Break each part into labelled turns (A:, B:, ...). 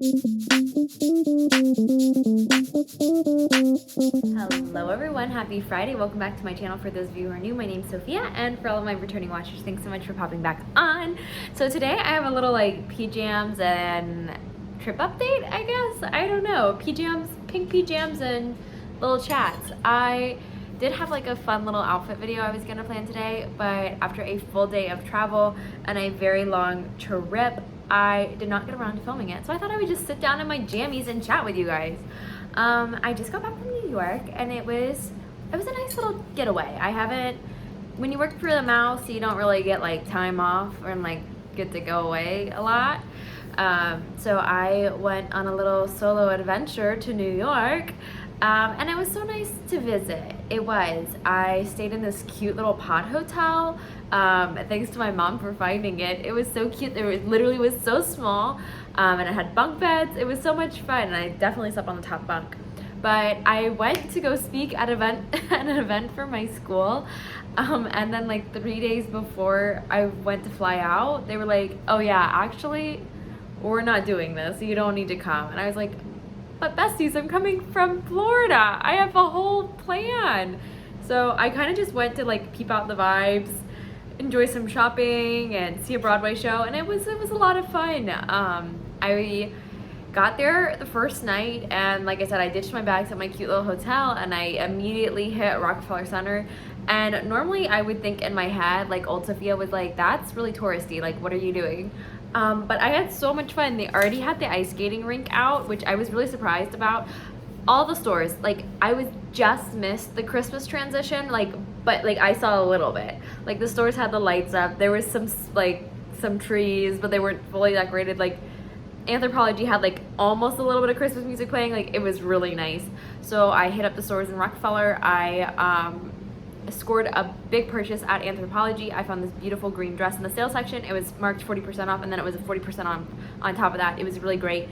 A: Hello everyone, happy Friday. Welcome back to my channel. For those of you who are new, my name's Sophia, and for all of my returning watchers, thanks so much for popping back on. So today I have a little like PJams and trip update, I guess. I don't know. PJams, pink PJams and little chats. I did have like a fun little outfit video I was gonna plan today, but after a full day of travel and a very long trip, I did not get around to filming it. So I thought I would just sit down in my jammies and chat with you guys. I just got back from New York and it was a nice little getaway. When you work for the mouse, you don't really get like time off or like get to go away a lot. So I went on a little solo adventure to New York. And it was so nice to visit. It was. I stayed in this cute little pod hotel. Thanks to my mom for finding it. It was so cute. It literally was so small, and it had bunk beds. It was so much fun, and I definitely slept on the top bunk. But I went to go speak at an event for my school, and then like 3 days before I went to fly out, they were like, "Oh yeah, actually, we're not doing this. You don't need to come." And I was like, "But besties, I'm coming from Florida. I have a whole plan." So I kind of just went to like peep out the vibes, enjoy some shopping, and see a Broadway show, and it was a lot of fun. I got there the first night, and like I said, I ditched my bags at my cute little hotel, and I immediately hit Rockefeller Center. And normally I would think in my head, like old Sophia was like, "That's really touristy, like what are you doing?" But I had so much fun. They already had the ice skating rink out, which I was really surprised about. All the stores, like I was just missed the Christmas transition, but I saw a little bit. Like the stores had the lights up. There was some trees, but they weren't fully decorated. Like Anthropologie had like almost a little bit of Christmas music playing. Like it was really nice. So I hit up the stores in Rockefeller. I scored a big purchase at Anthropologie. I found this beautiful green dress in the sale section. It was marked 40% off, and then it was a 40% on top of that. It was really great.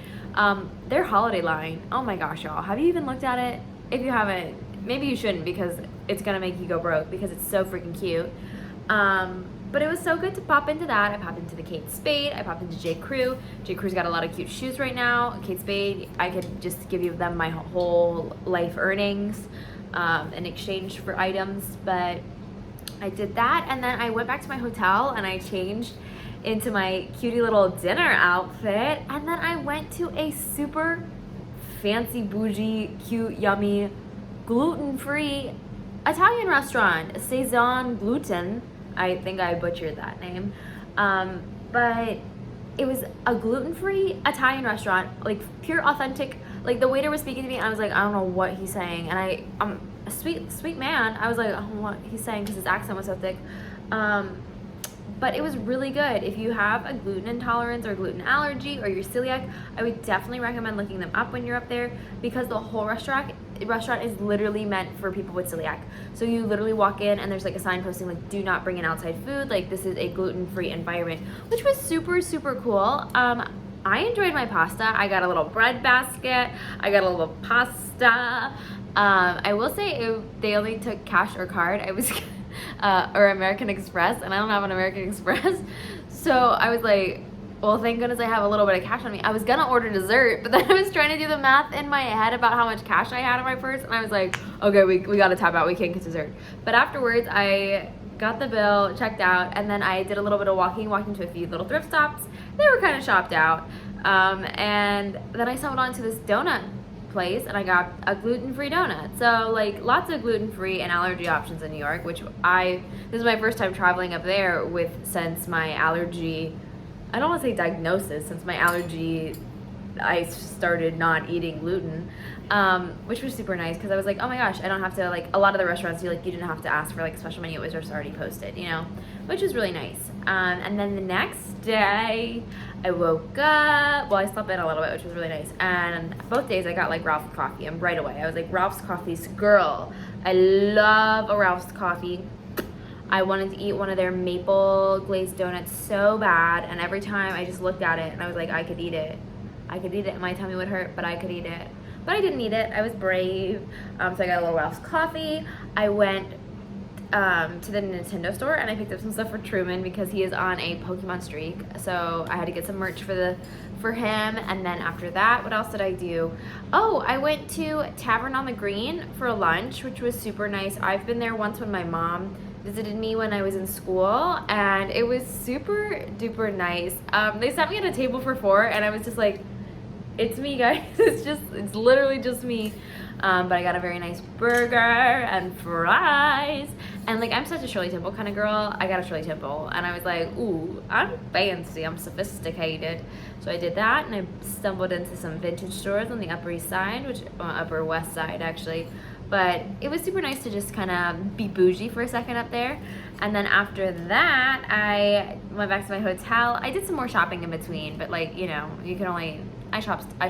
A: Their holiday line, oh my gosh, y'all, have you even looked at it? If you haven't, maybe you shouldn't, because it's gonna make you go broke because it's so freaking cute. But it was so good to pop into that. I popped into the Kate Spade. I popped into J. Crew. J. Crew's got a lot of cute shoes right now. Kate Spade, I could just give you them my whole life earnings in exchange for items, but I did that, and then I went back to my hotel and I changed into my cutie little dinner outfit, and then I went to a super fancy, bougie, cute, yummy, gluten-free Italian restaurant, Saison Gluten. I think I butchered that name, but it was a gluten-free Italian restaurant, like pure authentic. Like the waiter was speaking to me, and I was like, I don't know what he's saying, and I'm a sweet man. I was like, I don't know what he's saying because his accent was so thick. But it was really good. If you have a gluten intolerance or gluten allergy or you're celiac, I would definitely recommend looking them up when you're up there, because the whole restaurant is literally meant for people with celiac. So you literally walk in and there's like a sign posting like, "Do not bring in outside food. Like this is a gluten-free environment," which was super, super cool. I enjoyed my pasta. I got a little bread basket. I got a little pasta. I will say they only took cash or card. I was or American Express, and I don't have an American Express. So I was like, well, thank goodness I have a little bit of cash on me. I was gonna order dessert, but then I was trying to do the math in my head about how much cash I had in my purse, and I was like, okay, we gotta tap out. We can't get dessert. But afterwards, I got the bill, checked out, and then I did a little bit of walking to a few little thrift stops. They were kind of shopped out. And then I stumbled onto this donut place, and I got a gluten-free donut. So like lots of gluten-free and allergy options in New York, which this is my first time traveling up there since my allergy, I don't want to say diagnosis, since my allergy, I started not eating gluten, which was super nice, because I was like, oh my gosh, I don't have to, like a lot of the restaurants you didn't have to ask for like a special menu. It was just already posted, which was really nice. And then the next day I woke up, well, I slept in a little bit, which was really nice, and both days I got like Ralph's coffee, and right away I was like, Ralph's Coffee's girl. I love a Ralph's Coffee. I wanted to eat one of their maple glazed donuts so bad, and every time I just looked at it and I was like, I could eat it. My tummy would hurt, but I could eat it. But I didn't eat it. I was brave. So I got a little Ralph's Coffee. I went to the Nintendo store, and I picked up some stuff for Truman because he is on a Pokemon streak. So I had to get some merch for for him. And then after that, what else did I do? Oh, I went to Tavern on the Green for lunch, which was super nice. I've been there once when my mom visited me when I was in school, and it was super duper nice. They sat me at a table for 4, and I was just like, it's me, guys. It's literally just me. But I got a very nice burger and fries. And like, I'm such a Shirley Temple kind of girl. I got a Shirley Temple, and I was like, ooh, I'm fancy, I'm sophisticated. So I did that, and I stumbled into some vintage stores on the Upper East Side, Upper West Side actually. But it was super nice to just kind of be bougie for a second up there. And then after that, I went back to my hotel. I did some more shopping in between, but like, you know, you can only, I shopped. I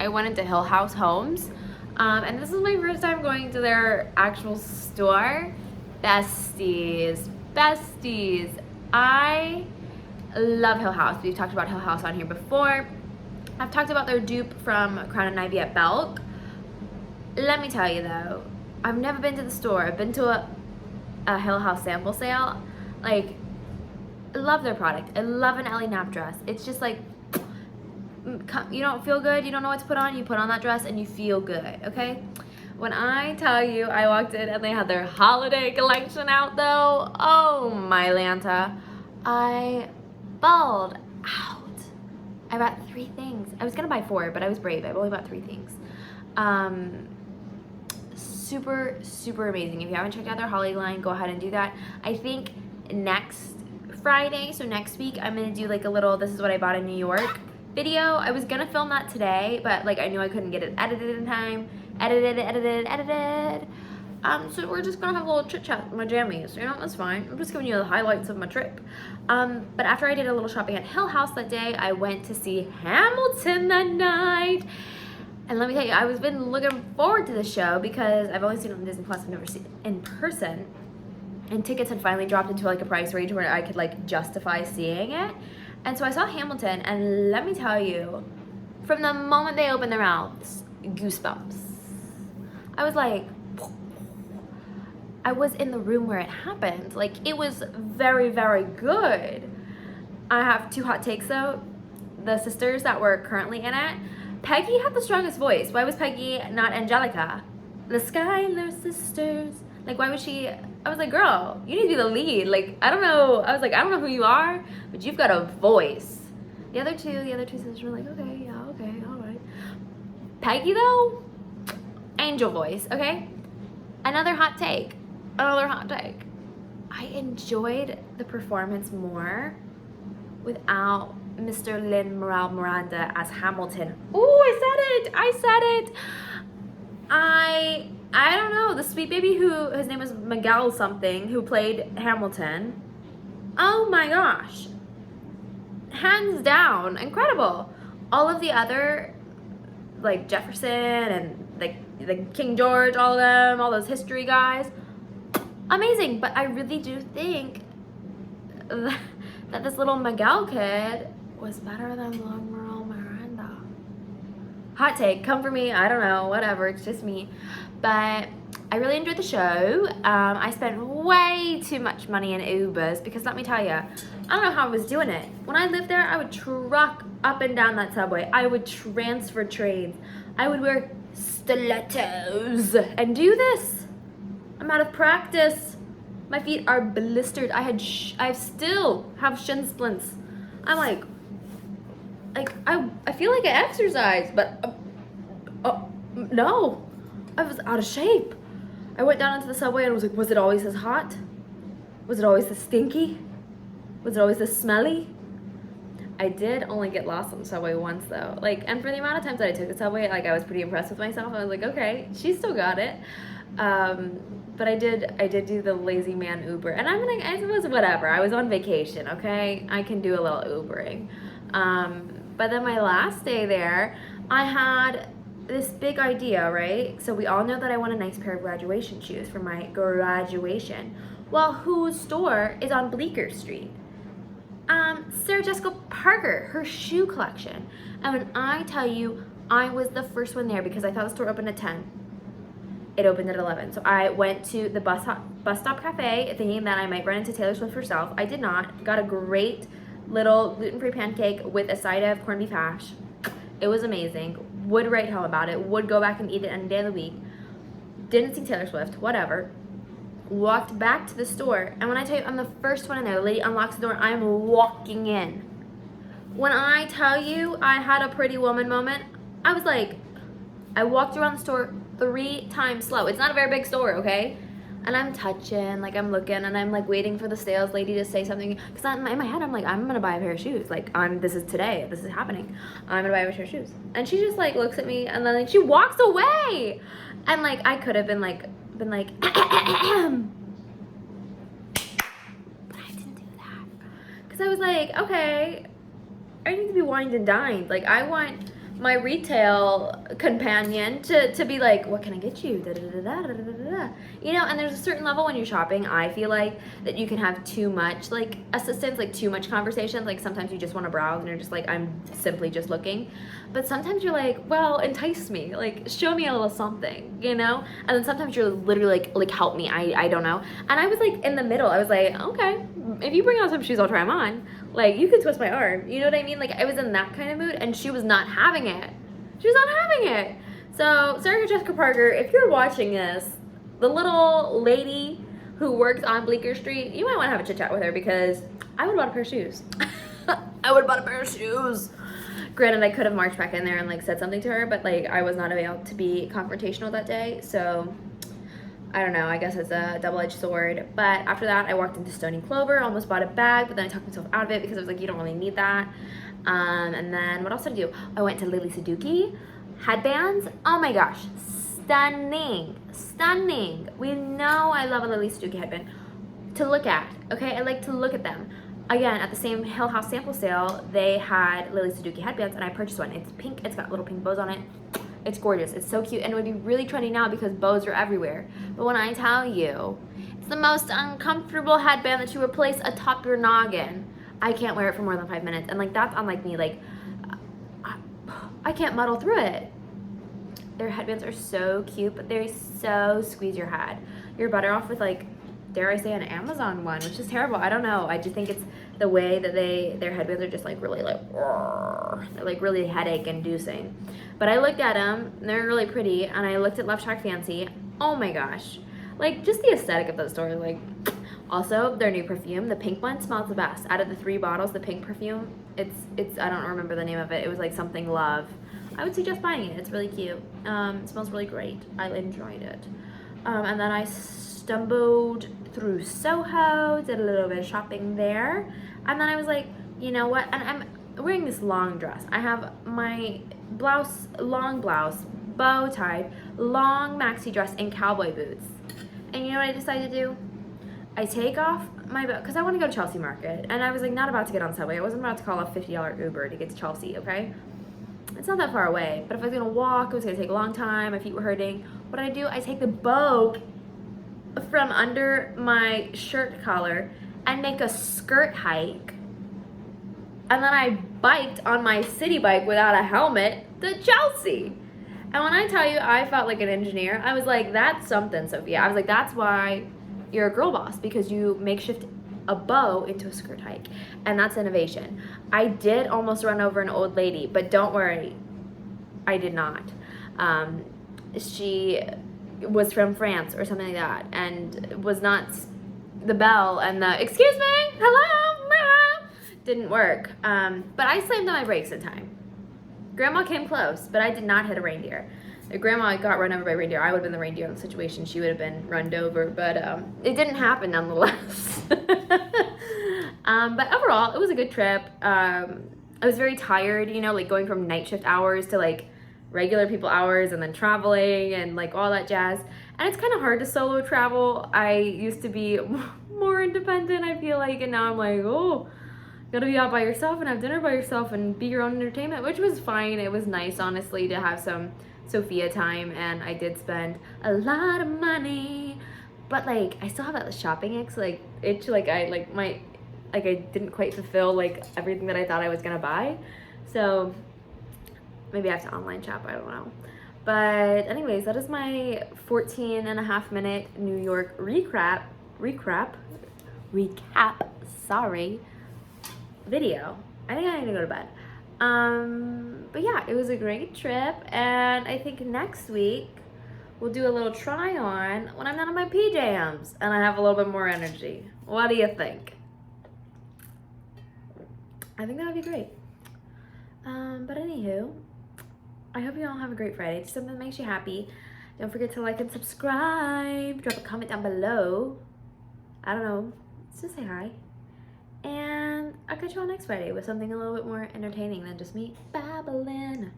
A: went into Hill House Homes, and this is my first time going to their actual store. Besties. I love Hill House. We've talked about Hill House on here before. I've talked about their dupe from Crown & Ivy at Belk. Let me tell you though, I've never been to the store. I've been to a Hill House sample sale. Like, I love their product. I love an Ellie Knapp dress. It's just like, you don't feel good, you don't know what to put on, you put on that dress and you feel good, okay? When I tell you, I walked in and they had their holiday collection out though, oh my Lanta, I bawled out. I bought 3 things. I was gonna buy 4, but I was brave. I only bought 3 things. Super, super amazing. If you haven't checked out their holiday line, go ahead and do that. I think next Friday, so next week, I'm gonna do like a little, this is what I bought in New York video. I was gonna film that today, but like I knew I couldn't get it edited in time. Edited. So we're just gonna have a little chit chat with my jammies, you know, that's fine. I'm just giving you the highlights of my trip. But after I did a little shopping at Hill House that day, I went to see Hamilton that night. And let me tell you, I've been looking forward to the show because I've only seen it on Disney Plus, I've never seen it in person. And tickets had finally dropped into like a price range where I could like justify seeing it. And so I saw Hamilton, and let me tell you, from the moment they opened their mouths, goosebumps. I was like, I was in the room where it happened. Like, it was very, very good. I have 2 hot takes though. The sisters that were currently in it, Peggy had the strongest voice. Why was Peggy not Angelica? The Schuyler sisters. Like, why was she? I was like, girl, you need to be the lead. Like, I don't know. I was like, I don't know who you are, but you've got a voice. The other two sisters were like, okay, yeah, okay, all right. Peggy though, angel voice, okay? Another hot take. I enjoyed the performance more without Mr. Lin-Manuel Miranda as Hamilton. Ooh, I said it. I don't know, the sweet baby who, his name was Miguel something, who played Hamilton. Oh my gosh. Hands down, incredible. All of the other, like Jefferson and like King George, all of them, all those history guys, amazing. But I really do think that this little Miguel kid was better than Lin-Manuel Miranda. Hot take, come for me, I don't know, whatever, it's just me. But I really enjoyed the show. I spent way too much money in Ubers because let me tell you, I don't know how I was doing it. When I lived there, I would truck up and down that subway. I would transfer trains. I would wear stilettos and do this. I'm out of practice. My feet are blistered. I still have shin splints. I'm like I feel like I exercise, but no. I was out of shape. I went down into the subway and was like, was it always this hot? Was it always this stinky? Was it always this smelly? I did only get lost on the subway once though. Like, and for the amount of times that I took the subway, like I was pretty impressed with myself. I was like, okay, she still got it. But I did do the lazy man Uber, and it was whatever. I was on vacation, okay? I can do a little Ubering. But then my last day there, I had this big idea, right? So we all know that I want a nice pair of graduation shoes for my graduation. Well, whose store is on Bleecker Street? Sarah Jessica Parker, her shoe collection. And when I tell you, I was the first one there because I thought the store opened at 10. It opened at 11. So I went to the bus stop cafe thinking that I might run into Taylor Swift herself. I did not. Got a great little gluten-free pancake with a side of corned beef hash. It was amazing. Would write home about it. Would go back and eat it any day of the week. Didn't see Taylor Swift. Whatever. Walked back to the store, and when I tell you I'm the first one in there, the lady unlocks the door, I'm walking in. When I tell you I had a pretty woman moment, I was like, I walked around the store 3 times slow. It's not a very big store, okay? And I'm touching, like I'm looking, and I'm like waiting for the sales lady to say something. Because in my head, I'm like, I'm gonna buy a pair of shoes. Like, this is today. This is happening. I'm gonna buy a pair of shoes. And she just like looks at me, and then like she walks away. And like I could have been like, but I didn't do that. Because I was like, okay, I need to be wined and dined. Like, I want my retail companion to be like, what can I get you? Da, da, da, da, da, da, da. You know, and there's a certain level when you're shopping, I feel like, that you can have too much, like, assistance, like, too much conversation. Like, sometimes you just want to browse and you're just like, I'm simply just looking. But sometimes you're like, well, entice me. Like, show me a little something, you know? And then sometimes you're literally like help me. I don't know. And I was, like, in the middle. I was like, okay, if you bring out some shoes, I'll try them on. Like, you could twist my arm. You know what I mean? Like, I was in that kind of mood, and she was not having it. She was not having it. So, Sarah Jessica Parker, if you're watching this, the little lady who works on Bleecker Street, you might want to have a chit chat with her, because I would have bought a pair of shoes. I would have bought a pair of shoes. Granted, I could have marched back in there and like said something to her, but like I was not able to be confrontational that day. So I don't know, I guess it's a double-edged sword. But after that, I walked into Stony Clover, almost bought a bag, but then I talked myself out of it because I was like, you don't really need that. And then what else did I do? I went to Lily Suzuki. Headbands, oh my gosh, stunning, stunning. We know I love a Lily Suzuki headband to look at, okay? I like to look at them. Again, at the same Hill House sample sale, they had Lily Suzuki headbands, and I purchased one. It's pink, it's got little pink bows on it. It's gorgeous, it's so cute, and it would be really trendy now because bows are everywhere. But when I tell you, it's the most uncomfortable headband that you would place atop your noggin. I can't wear it for more than 5 minutes, and like that's unlike me. Like, I can't muddle through it. Their headbands are so cute, but they so squeeze your head. You're better off with like, dare I say, an Amazon one, which is terrible. I don't know. I just think it's the way that their headbands are just like really like, they're like really headache inducing. But I looked at them, and they're really pretty, and I looked at Love Shack Fancy. Oh my gosh. Like, just the aesthetic of those stores, like, also their new perfume, the pink one smells the best. Out of the 3 bottles, the pink perfume, it's I don't remember the name of it. It was like something Love. I would suggest buying it. It's really cute. It smells really great. I enjoyed it. And then I stumbled through Soho, did a little bit of shopping there, and then I was like, you know what, and I'm wearing this long dress. I have my blouse, long blouse, bow tied, long maxi dress, and cowboy boots. And you know what I decided to do? I take off my bow, because I want to go to Chelsea Market, and I was like not about to get on subway. I wasn't about to call a $50 Uber to get to Chelsea, okay? It's not that far away, but if I was going to walk, it was going to take a long time, my feet were hurting. What did I do? I take the bow from under my shirt collar and make a skirt hike, and then I biked on my city bike without a helmet to Chelsea. And when I tell you I felt like an engineer, I was like, that's something, Sophia. I was like, that's why you're a girl boss, because you makeshift a bow into a skirt hike, and that's innovation. I did almost run over an old lady, but don't worry, I did not. She was from France or something like that, and was not the bell and the excuse me, hello, didn't work. But I slammed on my brakes in time. Grandma came close, but I did not hit a reindeer. If Grandma got run over by a reindeer, I would have been the reindeer in the situation. She would have been run over, but it didn't happen nonetheless. But overall, it was a good trip. I was very tired, you know, like going from night shift hours to like regular people hours, and then traveling and like all that jazz. And it's kind of hard to solo travel. I used to be more independent, I feel like, and now I'm like, oh, gotta be out by yourself and have dinner by yourself and be your own entertainment, which was fine. It was nice, honestly, to have some Sophia time, and I did spend a lot of money, but like I still have that shopping itch, like I didn't quite fulfill like everything that I thought I was gonna buy. So maybe I have to online shop, I don't know. But anyways, that is my 14.5-minute New York recap, sorry. video. I think I need to go to bed. But yeah, it was a great trip, and I think next week we'll do a little try on when I'm not in my PJs and I have a little bit more energy. What do you think? I think that would be great. But anywho, I hope you all have a great Friday. Do something that makes you happy. Don't forget to like and subscribe. Drop a comment down below. I don't know, just say hi. And I'll catch you all next Friday with something a little bit more entertaining than just me babbling.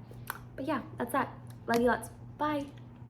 A: But yeah, that's that. Love you lots. Bye.